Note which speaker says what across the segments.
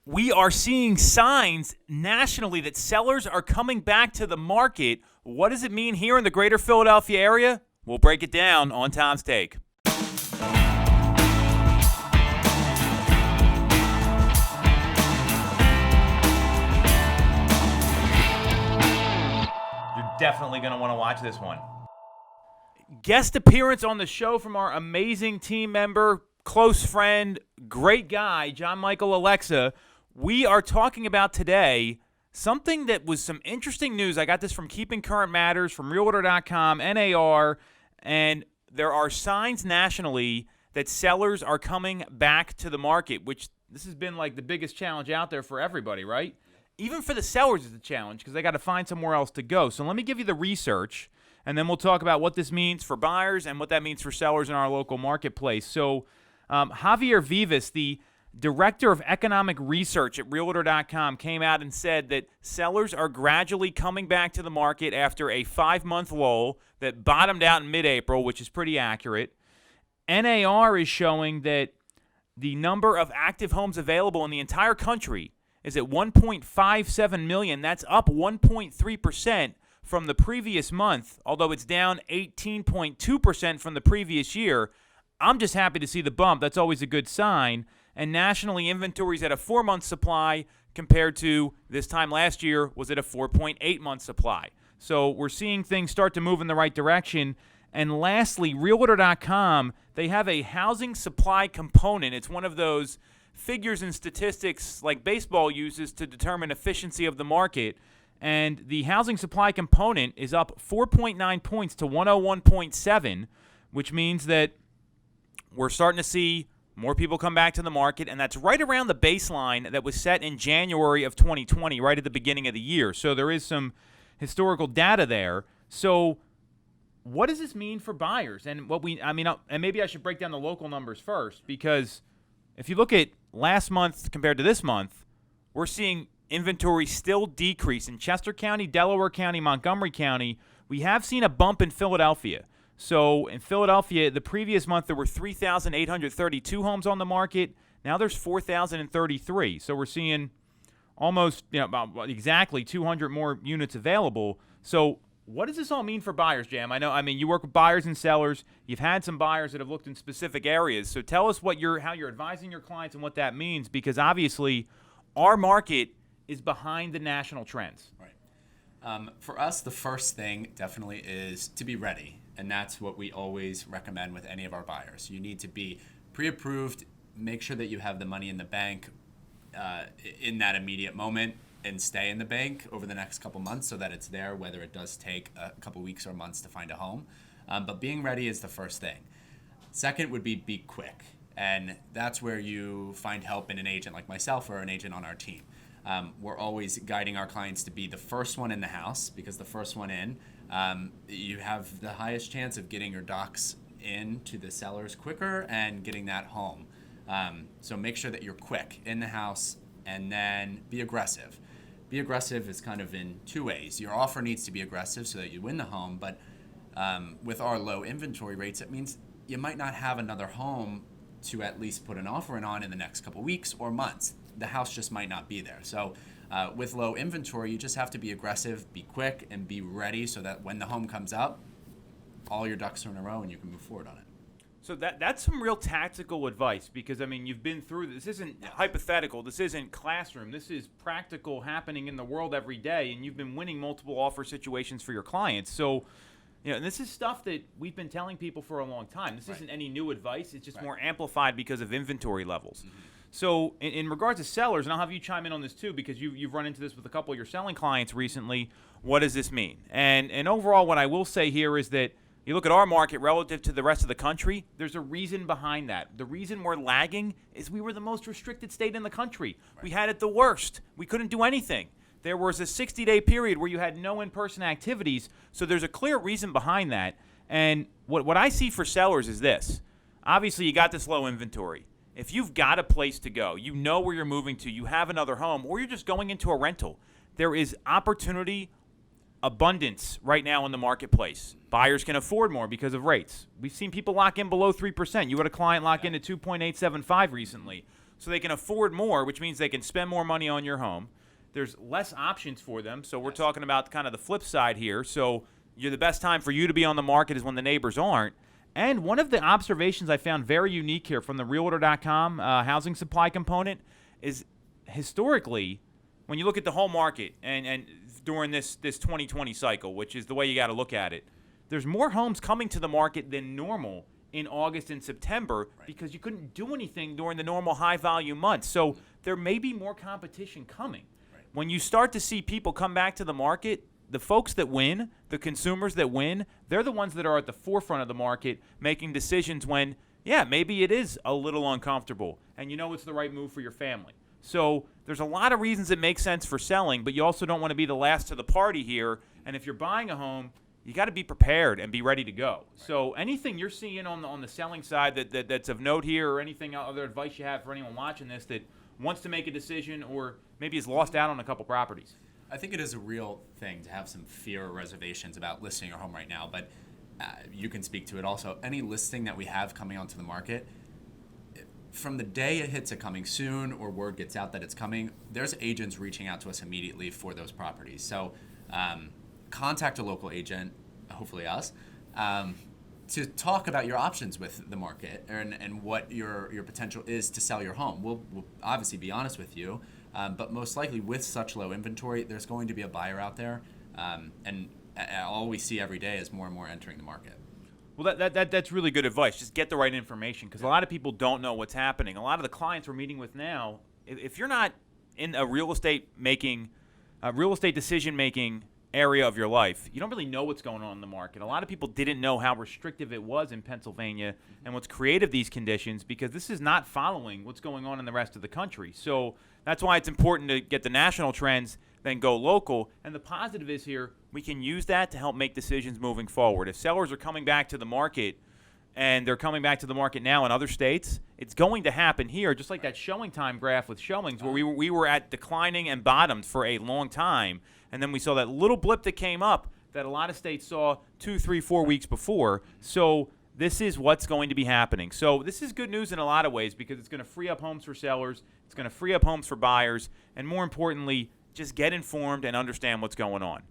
Speaker 1: we are seeing signs nationally that sellers are coming back to the market. What does it mean here in the greater Philadelphia area? We'll break it down on Tom's Take. You're definitely going to want to watch this one. Guest appearance on the show from our amazing team member, close friend, great guy, John Michael Oleksa. We are talking about today something that was some interesting news. I got this from Keeping Current Matters, from Realtor.com, NAR, and there are signs nationally that sellers are coming back to the market, which this has been like the biggest challenge out there for everybody, right? Even for the sellers it's a challenge because they got to find somewhere else to go. So let me give you the research, and then we'll talk about what this means for buyers and what that means for sellers in our local marketplace. So Javier Vivas, the Director of Economic Research at Realtor.com, came out and said that sellers are gradually coming back to the market after a 5-month lull that bottomed out in mid-April, which is pretty accurate. NAR is showing that the number of active homes available in the entire country is at 1.57 million. That's up 1.3% from the previous month, although it's down 18.2% from the previous year. I'm just happy to see the bump. That's always a good sign. And nationally, inventory's at a 4-month supply compared to this time last year was at a 4.8-month supply. So we're seeing things start to move in the right direction. And lastly, Realtor.com, they have a housing supply component. It's one of those figures and statistics like baseball uses to determine efficiency of the market. And the housing supply component is up 4.9 points to 101.7, which means that we're starting to see more people come back to the market, and that's right around the baseline that was set in January of 2020, right at the beginning of the year. So there is some historical data there. So what does this mean for buyers? And and maybe I should break down the local numbers first, because if you look at last month compared to this month, we're seeing inventory still decrease in Chester County, Delaware County, Montgomery County. We have seen a bump in Philadelphia. So in Philadelphia, the previous month there were 3,832 homes on the market. Now there's 4,033. So we're seeing almost, about exactly 200 more units available. So what does this all mean for buyers, Jam? You work with buyers and sellers. You've had some buyers that have looked in specific areas. So tell us how you're advising your clients and what that means, because obviously our market is behind the national trends.
Speaker 2: Right. For us, the first thing definitely is to be ready. And that's what we always recommend with any of our buyers. You need to be pre-approved, make sure that you have the money in the bank in that immediate moment, and stay in the bank over the next couple months so that it's there, whether it does take a couple weeks or months to find a home. But being ready is the first thing. Second would be quick. And that's where you find help in an agent like myself or an agent on our team. We're always guiding our clients to be the first one in the house, because the first one in, you have the highest chance of getting your docs into the sellers quicker and getting that home. So make sure that you're quick in the house, and then be aggressive. Be aggressive is kind of in two ways. Your offer needs to be aggressive so that you win the home, but with our low inventory rates, it means you might not have another home to at least put an offer in the next couple weeks or months. The house just might not be there. So with low inventory, you just have to be aggressive, be quick, and be ready so that when the home comes up, all your ducks are in a row and you can move forward on it.
Speaker 1: So that's some real tactical advice, because, you've been through this. This isn't hypothetical. This isn't classroom. This is practical, happening in the world every day, and you've been winning multiple offer situations for your clients. So, and this is stuff that we've been telling people for a long time. This isn't any new advice. It's just more amplified because of inventory levels. Mm-hmm. So in regards to sellers, and I'll have you chime in on this too, because you've run into this with a couple of your selling clients recently, what does this mean? And overall, what I will say here is that you look at our market relative to the rest of the country, there's a reason behind that. The reason we're lagging is we were the most restricted state in the country. Right. We had it the worst. We couldn't do anything. There was a 60-day period where you had no in-person activities, so there's a clear reason behind that. And what I see for sellers is this. Obviously, you got this low inventory. If you've got a place to go, you know where you're moving to, you have another home, or you're just going into a rental, there is opportunity, abundance right now in the marketplace. Buyers can afford more because of rates. We've seen people lock in below 3%. You had a client lock in at 2.875 recently. so they can afford more, which means they can spend more money on your home. There's less options for them, so we're talking about kind of the flip side here. So the best time for you to be on the market is when the neighbors aren't. And one of the observations I found very unique here from the Realtor.com housing supply component is historically, when you look at the whole market and during this 2020 cycle, which is the way you got to look at it, there's more homes coming to the market than normal in August and September because you couldn't do anything during the normal high-volume months. So there may be more competition coming. When you start to see people come back to the market, the folks that win, the consumers that win, they're the ones that are at the forefront of the market making decisions when, maybe it is a little uncomfortable and you know it's the right move for your family. So there's a lot of reasons it makes sense for selling, but you also don't want to be the last to the party here. And if you're buying a home, you got to be prepared and be ready to go. So anything you're seeing on the selling side that's of note here, or anything other advice you have for anyone watching this that wants to make a decision or maybe has lost out on a couple properties?
Speaker 2: I think it is a real thing to have some fear or reservations about listing your home right now, but you can speak to it also. Any listing that we have coming onto the market, from the day it hits a coming soon or word gets out that it's coming, there's agents reaching out to us immediately for those properties. So contact a local agent, hopefully us, to talk about your options with the market and what your potential is to sell your home. We'll obviously be honest with you, but most likely with such low inventory, there's going to be a buyer out there, and all we see every day is more and more entering the market.
Speaker 1: Well, that's really good advice. Just get the right information because a lot of people don't know what's happening. A lot of the clients we're meeting with now, if you're not in a real estate decision-making area of your life, you don't really know what's going on in the market. A lot of people didn't know how restrictive it was in Pennsylvania and what's created these conditions because this is not following what's going on in the rest of the country. So that's why it's important to get the national trends, then go local. And the positive is here, we can use that to help make decisions moving forward. If sellers are coming back to the market, and they're coming back to the market now in other states, it's going to happen here, just like that showing time graph with showings where we were at declining and bottomed for a long time, and then we saw that little blip that came up that a lot of states saw 2, 3, 4 weeks before. So this is what's going to be happening. So this is good news in a lot of ways because it's going to free up homes for sellers, it's going to free up homes for buyers, and more importantly, just get informed and understand what's going on.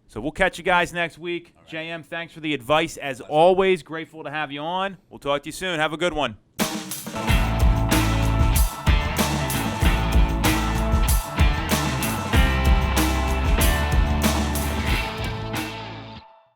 Speaker 1: So we'll catch you guys next week. Right. JM, thanks for the advice. As always, grateful to have you on. We'll talk to you soon. Have a good one.